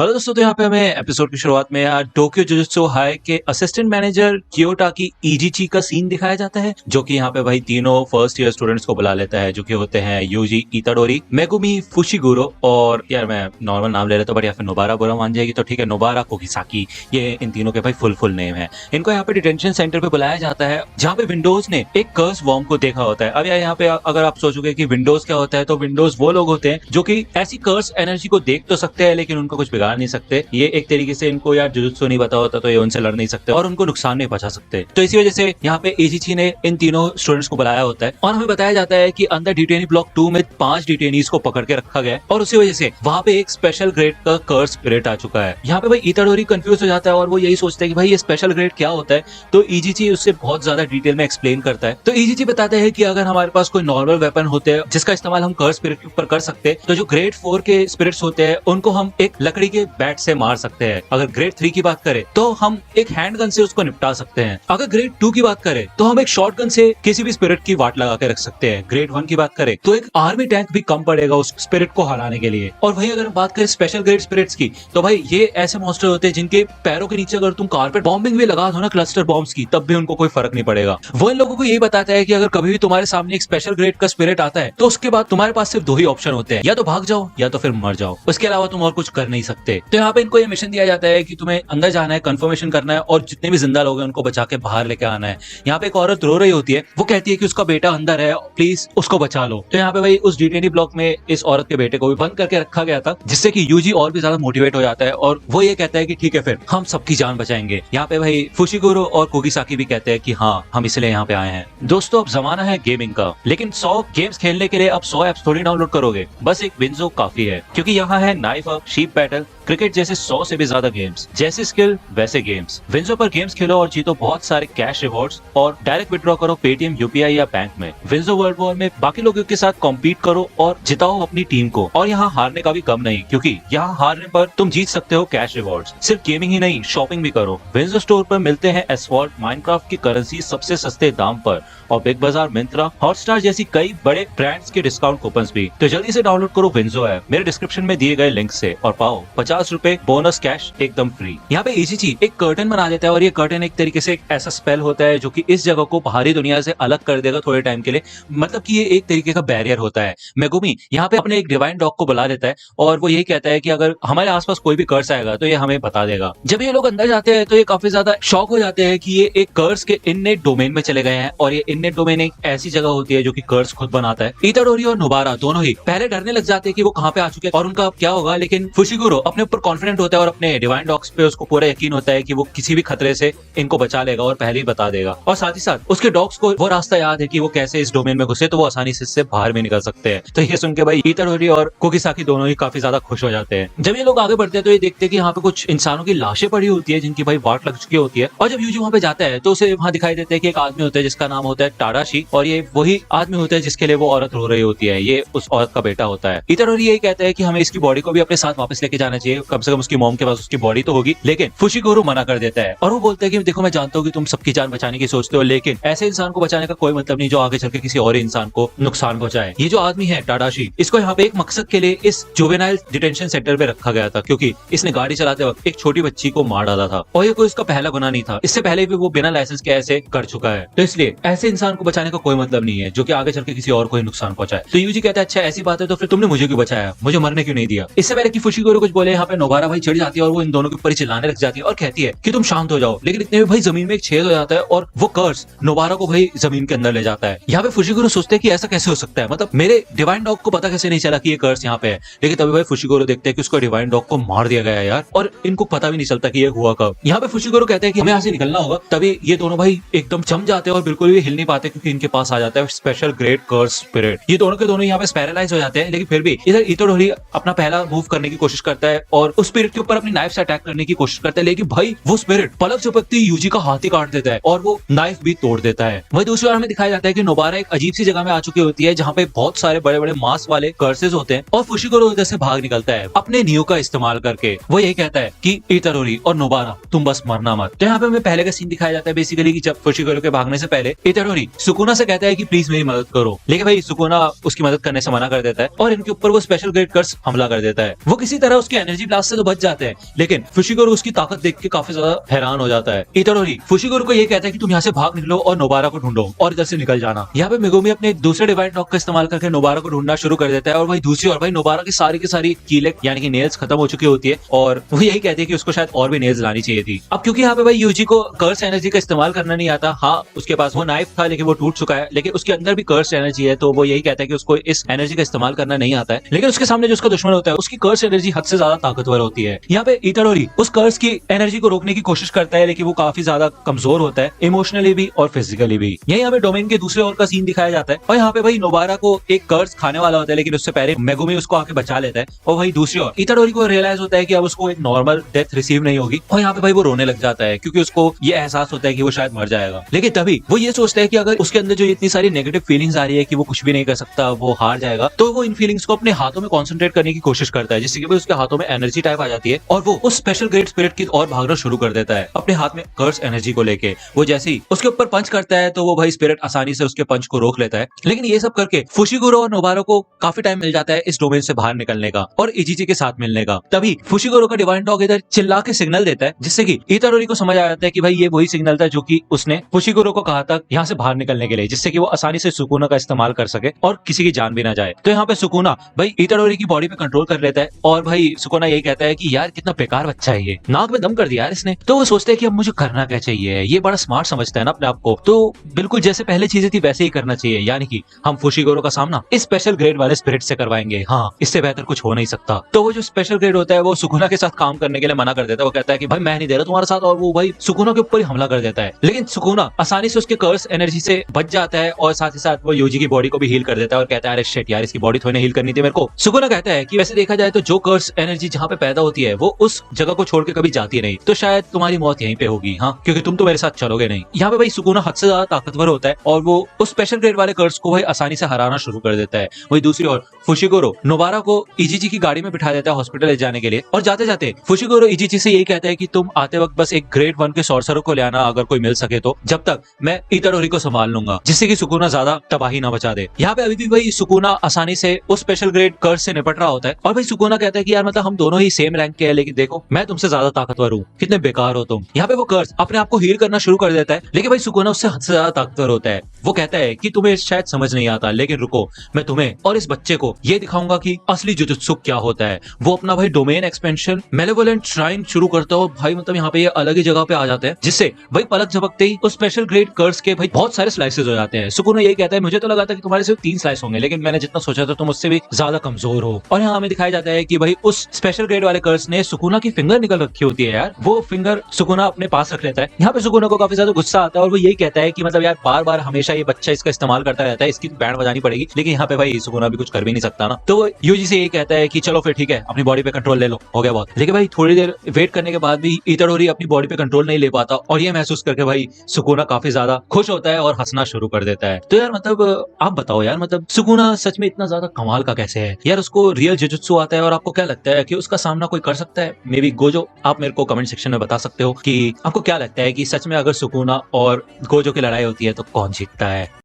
Hello दोस्तों, तो यहाँ पे हमें एपिसोड की शुरुआत में यार टोक्यो जुजुत्सु हाई के असिस्टेंट मैनेजर कियोटाकी इजिची का सीन दिखाया जाता है, जो कि यहाँ पे भाई तीनों फर्स्ट ईयर स्टूडेंट्स को बुला लेता है, जो कि होते हैं यूजी इताडोरी, मेगुमी फुशिगुरो और यार मैं नॉर्मल नाम ले लेता हूँ बट या फिर नोबारा बुरा मान जाएगी तो ठीक है, नोबारा कोकिसाकी। ये इन तीनों के भाई फुल नेम है। इनको यहाँ पे डिटेंशन सेंटर पे बुलाया जाता है, जहाँ पे विंडोज ने एक कर्स वॉर्म को देखा होता है। अब यार यहाँ पे अगर आप सोचोगे कि विंडोज क्या होता है, तो विंडोज वो लोग होते हैं जो कि ऐसी कर्स एनर्जी को देख तो सकते हैं लेकिन उनको कुछ बिगाड़ नहीं सकते। ये एक तरीके से इनको यार जुजुत्सु नहीं पता होता तो ये उनसे लड़ नहीं सकते और उनको नुकसान नहीं पहुंचा सकते। तो इसी वजह से यहाँ पे एजीची ने इन तीनों स्टूडेंट्स को बुलाया होता है और हमें बताया जाता है कि अंदर डिटेनी ब्लॉक 2 में 5 डिटेनीज को पकड़ के रखा गया है और उसी वजह से वहां पे एक स्पेशल ग्रेड का कर्स स्पिरिट आ चुका है। यहाँ पे भाई इताडोरी कंफ्यूज हो जाता है और वो यही सोचता है कि भाई ये स्पेशल ग्रेड क्या होता है। तो इजीची उससे बहुत ज्यादा डिटेल में एक्सप्लेन करता है। तो इजीची बताता है कि अगर हमारे पास कोई नॉर्मल वेपन होते हैं जिसका इस्तेमाल हम कर्स स्पिरिट के ऊपर कर सकते हैं, तो जो ग्रेड 4 के स्पिरिट्स होते हैं उनको हम एक लकड़ी के बैट से मार सकते हैं। अगर ग्रेड 3 की बात करें तो हम एक हैंड गन से उसको निपटा सकते हैं। अगर ग्रेड 2 की बात करें तो हम एक शॉर्ट गन से किसी भी स्पिरिट की वाट लगा के रख सकते हैं। ग्रेड 1 की बात करें तो एक आर्मी टैंक भी कम पड़ेगा उस स्पिरिट को हराने के लिए। और वही अगर बात करें स्पेशल ग्रेड स्पिरिट्स की, तो भाई ये ऐसे मॉन्स्टर होते हैं जिनके पैरों के नीचे अगर तुम कारपेट बॉम्बिंग भी लगा दो ना, क्लस्टर बॉम्ब्स की, तब भी उनको कोई फर्क नहीं पड़ेगा। वो इन लोगों को यही बताता है कि अगर कभी भी तुम्हारे सामने एक स्पेशल ग्रेड का स्पिरिट आता है तो उसके बाद तुम्हारे पास सिर्फ 2 ही ऑप्शन होते हैं, या तो भाग जाओ या तो फिर मर जाओ। उसके अलावा तुम और कुछ कर नहीं सकते। तो यहाँ पे इनको ये मिशन दिया जाता है कि तुम्हें अंदर जाना है, कंफर्मेशन करना है और जितने भी जिंदा लोग हैं उनको बचा के बाहर लेके आना है। यहाँ पे एक औरत रो रही होती है, वो कहती है कि उसका बेटा अंदर है, प्लीज उसको बचा लो। तो यहाँ पे भाई उस डिटेनी ब्लॉक में इस औरत के बेटे को भी बंद करके रखा गया था, जिससे कि यूजी और भी ज्यादा मोटिवेट हो जाता है और वो ये कहता है कि ठीक है फिर हम सबकी जान बचाएंगे। यहाँ पे भाई फुशिगुरो और कोकिसाकी भी कहते हैं कि हाँ हम इसलिए यहाँ पे आए हैं। दोस्तों, अब जमाना है गेमिंग का, लेकिन 100 गेम्स खेलने के लिए अब 100 एप्स थोड़ी डाउनलोड करोगे, बस एक विंजो काफी है, क्योंकि यहाँ है knife up, sheep battle, cricket जैसे 100 से भी ज्यादा गेम्स। जैसे स्किल वैसे गेम्स। विंजो पर गेम्स खेलो और जीतो बहुत सारे कैश रिवॉर्ड्स और डायरेक्ट विड्रॉ करो पेटीएम, यूपीआई या बैंक में। विंजो वर्ल्ड वॉर में बाकी लोगों के साथ कॉम्पीट करो और जिताओ अपनी टीम को। और यहाँ हारने का भी कम नहीं, क्योंकि यहाँ हारने पर तुम जीत सकते हो कैश रिवॉर्ड्स। सिर्फ गेमिंग ही नहीं, शॉपिंग भी करो। विंजो स्टोर पर मिलते हैं एसवॉल्ट, माइनक्राफ्ट की करेंसी सबसे सस्ते दाम पर, और बिग बाजार, मिंत्रा, हॉटस्टार जैसी कई बड़े ब्रांड्स के डिस्काउंट कूपन्स भी। तो जल्दी से डाउनलोड करो विंजो ऐप मेरे डिस्क्रिप्शन में दिए गए लिंक से और पाओ 50 रुपए बोनस कैश एकदम फ्री। यहाँ पे इजीची एक कर्टन बना देता है और ये कर्टन एक तरीके से एक ऐसा स्पेल होता है जो कि इस जगह को बाहरी दुनिया से अलग कर देगा थोड़े टाइम के लिए। मतलब कि ये एक तरीके का बैरियर होता है। मेगुमी यहाँ पे अपने एक डिवाइन डॉग को बुला देता है और वो यही कहता है कि अगर हमारे आसपास कोई भी कर्स आएगा तो ये हमें बता देगा। जब ये लोग अंदर जाते हैं तो ये काफी ज्यादा शॉक हो जाते हैं कि ये एक कर्स के इननेट डोमेन में चले गए हैं और ये इननेट डोमेन एक ऐसी जगह होती है जो कि कर्स खुद बनाता है। इताडोरी और नोबारा दोनों ही पहले डरने लग जाते हैं कि वो कहाँ पे आ चुके हैं और उनका क्या होगा, लेकिन फुशिगुरो अपने ऊपर कॉन्फिडेंट होता है और अपने डिवाइन डॉग्स पे उसको पूरा यकीन होता है कि वो किसी भी खतरे से इनको बचा लेगा और पहले ही बता देगा। और साथ ही साथ उसके डॉग्स को वो रास्ता याद है कि वो कैसे इस डोमेन में घुसे तो वो आसानी से इससे बाहर भी निकल सकते हैं। तो ये सुन के भाई इताडोरी और कोकिसाकी दोनों ही काफी ज्यादा खुश हो जाते हैं। जब ये लोग आगे बढ़ते हैं तो ये देखते हैं कि यहाँ पे कुछ इंसानों की लाशें पड़ी होती है जिनकी भाई वाट लग चुकी होती है। और जब यूजी वहाँ पे जाता है तो उसे वहाँ दिखाई देता है कि एक आदमी होता है जिसका नाम होता है टाडाशी, और ये वही आदमी होता है जिसके लिए वो औरत रो रही होती है। ये उस औरत का बेटा होता है। इताडोरी यही कहता है कि हमें इसकी बॉडी को भी अपने साथ वापस लेके जाना चाहिए, कम से कम उसकी मॉम के पास उसकी बॉडी तो होगी। लेकिन फुशिगुरो मना कर देता है और वो बोलता है कि देखो मैं जानता हूँ कि तुम सबकी जान बचाने की सोचते हो, लेकिन ऐसे इंसान को बचाने का कोई मतलब नहीं जो आगे चल के किसी और इंसान को नुकसान पहुंचाए। ये जो आदमी है टाडाशी, इसको यहाँ पे एक मकसद के लिए इस जुवेनाइल डिटेंशन सेंटर पे रखा गया था, क्योंकि इसने गाड़ी चलाते वक्त एक छोटी बच्ची को मार डाला था और ये कोई उसका पहला गुनाह नहीं था। इससे पहले भी वो बिना लाइसेंस के ऐसे कर चुका है। तो इसलिए ऐसे इंसान को बचाने का कोई मतलब नहीं है जो कि आगे चल के किसी और को नुकसान पहुंचाए। तो यूजी कहता है अच्छा ऐसी बात है तो फिर तुमने मुझे क्यों बचाया, मुझे मरने क्यों नहीं दिया। इससे पहले कि फुशिगुरो कुछ बोले यहाँ पे नोबारा भाई चढ़ जाती है और वो इन दोनों के ऊपर चिल्लाने लग जाती है और कहती है कि तुम शांत हो जाओ। लेकिन इतने में भाई जमीन में एक छेद हो जाता है और वो कर्स नोबारा को भाई जमीन के अंदर ले जाता है। यहाँ पे फुशिगुरो सोचते हैं कि ऐसा कैसे हो सकता है, मतलब मेरे डिवाइन डॉग को पता कैसे नहीं चला कि ये कर्स यहाँ पे है। लेकिन तभी भाई फुशिगुरो देखते हैं कि उसको डिवाइन डॉग को मार दिया गया है यार, और इनको पता भी नहीं चलता कि ये हुआ कब। यहाँ पे फुशिगुरो कहते हैं कि हमें यहाँ से निकलना होगा। तभी ये दोनों भाई एकदम जम जाते हैं और बिल्कुल भी हिल नहीं पाते, क्योंकि इनके पास आ जाता है स्पेशल ग्रेट कर्स स्पिरिट। ये दोनों के दोनों यहाँ पे पैरालाइज हो जाते हैं। लेकिन फिर भी इधर इताडोरी अपना पहला मूव करने की कोशिश करता है और उस स्पिरिट के ऊपर अपनी नाइफ से अटैक करने की कोशिश करता है, लेकिन भाई वो स्पिरिट पलक झपकते यूजी का हाथ ही काट देता है और वो नाइफ भी तोड़ देता है। वही दूसरी बार हमें दिखाया जाता है कि नोबारा एक अजीब सी जगह में आ चुकी होती है जहाँ पे बहुत सारे बड़े बड़े मास वाले कर्सेस होते हैं और फुशिगुरो उधर से भाग निकलता है अपने नियो का इस्तेमाल करके। वो यही कहता है कि इताडोरी और नोबारा तुम बस मरना मत। तो यहाँ पे हमें पहले का सीन दिखाया जाता है बेसिकली कि जब फुशिगुरो के भागने से पहले इताडोरी सुकुना से कहता है कि प्लीज मेरी मदद करो, लेकिन भाई सुकुना उसकी मदद करने से मना कर देता है और इनके ऊपर वो स्पेशल ग्रेड कर्स हमला कर देता है। वो किसी तरह उसकी एनर्जी एनर्जी ब्लास्ट से तो बच जाते हैं, लेकिन फुशिगोरो उसकी ताकत देख के काफी ज्यादा हैरान हो जाता है। इताडोरी फुशिगोरो को ये कहता है कि तुम यहाँ से भाग निकलो और नोबारा को ढूंढो और इधर से निकल जाना। यहाँ पे मेगुमी अपने दूसरे डिवाइन नॉक का इस्तेमाल करके नोबारा को ढूंढना शुरू कर देता है और भाई दूसरी ओर भाई नोबारा की सारी कीलें यानी कि नेल्स खत्म हो चुकी होती है और वो यही कहती है कि उसको शायद और भी नेल्स लानी चाहिए थी। अब क्योंकि यहाँ पे भाई यूजी को कर्स एनर्जी का इस्तेमाल करना नहीं आता, हाँ उसके पास वो नाइफ था लेकिन वो टूट चुका है, लेकिन उसके अंदर भी कर्स एनर्जी है, तो वो यही कहता है कि उसको इस एनर्जी का इस्तेमाल करना नहीं आता है। लेकिन उसके सामने जो उसका दुश्मन होता है उसकी कर्स एनर्जी हद से ज्यादा ताकतवर होती है। यहाँ पे इताडोरी उस कर्स की एनर्जी को रोकने की कोशिश करता है, लेकिन वो काफी ज्यादा कमजोर होता है इमोशनली भी और फिजिकली भी। यही हमें डोमेन के दूसरे ओर का सीन दिखाया जाता है और यहाँ पे भाई नोबारा को एक कर्स खाने वाला होता है, लेकिन उससे पहले मेगुमी उसको आके बचा लेता है। और वही दूसरी ओर इताडोरी को रियलाइज होता है कि अब उसको एक नॉर्मल डेथ रिसीव नहीं होगी और यहाँ पे भाई वो रोने लग जाता है क्योंकि उसको ये एहसास होता है कि वो शायद मर जाएगा। लेकिन तभी वो ये सोचता है कि अगर उसके अंदर जो इतनी सारी नेगेटिव फीलिंग्स आ रही है कि वो कुछ भी नहीं कर सकता, वो हार जाएगा, तो वो इन फीलिंग्स को अपने हाथों में कॉन्सेंट्रेट करने की कोशिश करता है, जिससे कि उसके हाथों में एनर्जी टाइप आ जाती है और वो उस स्पेशल ग्रेट स्पिरिट की ओर भागना शुरू कर देता है अपने हाथ में कर्स एनर्जी को लेके। वो जैसे ही उसके ऊपर पंच करता है तो वो भाई स्पिरिट आसानी से उसके पंच को रोक लेता है। लेकिन ये सब करके फुशिगोरो और नोबारा को काफी टाइम मिल जाता है इस डोमेन से बाहर निकलने का और इजीची के साथ मिलने का। तभी फुशिगोरो का डिवाइन डॉग इधर चिल्ला के सिग्नल देता है, जिससे कि इताडोरी को समझ आ जाता है कि भाई ये वही सिग्नल था जो कि उसने फुशिगोरो को कहा था यहाँ से बाहर निकलने के लिए, जिससे कि वो आसानी से सुकुना का इस्तेमाल कर सके और किसी की जान भी ना जाए। तो यहाँ पे सुकुना भाई इताडोरी की बॉडी पे कंट्रोल कर लेता है और भाई सुकुना यही कहता है कि यार कितना बेकार बच्चा है, ये नाक में दम कर दिया यार इसने। तो वो सोचते हैं कि अब मुझे करना क्या चाहिए, ये बड़ा स्मार्ट समझता है ना अपने आप को, तो बिल्कुल जैसे पहले चीजें थी वैसे ही करना चाहिए, यानी कि हम फुशिगोरो का सामना इस स्पेशल ग्रेड वाले स्पिरिट से करवाएंगे। हाँ, इससे बेहतर कुछ हो नहीं सकता। तो वो जो स्पेशल ग्रेड होता है वो सुकुना के साथ काम करने के लिए मना कर देता है। वो कहता है कि भाई मैं नहीं दे रहा तुम्हारे साथ, और वो भाई सुकुना के ऊपर ही हमला कर देता है। लेकिन सुकुना आसानी से उसके कर्स एनर्जी से बच जाता है और साथ ही साथ वो यूजी की बॉडी को भी हील कर देता है और कहता है अरे शिट यार, इसकी बॉडी थोड़ी हील करनी थी मेरे को। सुकुना कहता है कि वैसे देखा जाए तो जो कर्स एनर्जी जहाँ पे पैदा होती है वो उस जगह को छोड़ के कभी जाती नहीं, तो शायद तुम्हारी मौत यहीं पे होगी। हाँ, क्योंकि तुम तो मेरे साथ चलोगे नहीं। यहाँ पे भाई सुकुना हद से ज्यादा ताकतवर होता है और वो उस स्पेशल ग्रेड वाले कर्स को भाई आसानी से हराना शुरू कर देता है। वही दूसरी ओर फुशिगोरो नोबारा को इजीची की गाड़ी में बिठा देता है हॉस्पिटल ले जाने के लिए और जाते जाते फुशिगोरो इजीची से यही कहता है कि तुम आते वक्त बस एक ग्रेड 1 के सॉर्सरर को ले आना अगर कोई मिल सके तो, जब तक मैं इताडोरी को संभाल लूंगा, जिससे कि सुकुना ज्यादा तबाही ना बचा दे। यहाँ पे अभी भी भाई सुकुना आसानी से उस स्पेशल ग्रेड कर्स से निपट रहा होता है और भाई सुकुना कहता है कि यार मतलब हम दोनों ही सेम रैंक के हैं, लेकिन देखो मैं तुमसे ज्यादा ताकतवर हूँ, कितने बेकार हो तुम। यहाँ पे वो कर्स अपने आप को हील करना शुरू कर देता है, लेकिन भाई सुकुना उससे हद से ज्यादा ताकतवर होता है। वो कहता है कि तुम्हें शायद समझ नहीं आता, लेकिन रुको, मैं तुम्हें और इस बच्चे को ये दिखाऊंगा कि असली जुजुत्सु क्या होता है। वो अपना भाई डोमेन एक्सपेंशन मेलेवोलेंट श्राइन शुरू करता है और भाई मतलब यहाँ पे ये अलग ही जगह पे आ जाते हैं, जिससे भाई पलक झपकते ही उस स्पेशल ग्रेड कर्स के भाई बहुत सारे स्लाइसेस हो जाते हैं। सुकुना यही कहता है मुझे तो लगा था कि तुम्हारे सिर्फ 3 स्लाइस होंगे, लेकिन मैंने जितना सोचा था तुम उससे भी ज्यादा कमजोर हो। और यहाँ हमें दिखाया जाता है कि भाई उस स्पेशल ग्रेड वाले कर्स ने सुकुना की फिंगर निकल रखी होती है यार, वो फिंगर सुकुना अपने पास रख लेता है। यहाँ पे सुकुना को काफी ज्यादा गुस्सा आता है और वो यही कहता है कि मतलब यार बार बार हमेशा ये बच्चा इसका इस्तेमाल करता रहता है, इसकी बैंड बजानी पड़ेगी। लेकिन यहाँ पे भाई सुकुना भी कुछ कर भी नहीं सकता ना, तो यूजी से यही कहता है कि चलो फिर ठीक है, अपनी बॉडी पे कंट्रोल ले लो, हो गया बहुत। लेकिन भाई थोड़ी देर वेट करने के बाद भी इताडोरी अपनी बॉडी पे कंट्रोल नहीं ले पाता और ये महसूस करके भाई सुकुना काफी ज्यादा खुश होता है और हंसना शुरू कर देता है। तो यार मतलब आप बताओ यार, मतलब सुकुना सच में इतना ज्यादा कमाल का कैसे है यार, उसको रियल जुजुत्सु आता है और आपको क्या लगता है कि उसका सामना कोई कर सकता है? मे बी गोजो, आप मेरे को कमेंट सेक्शन में बता सकते हो कि आपको क्या लगता है कि सच में अगर सुकुना और गोजो की लड़ाई होती है तो कौन जीतता है।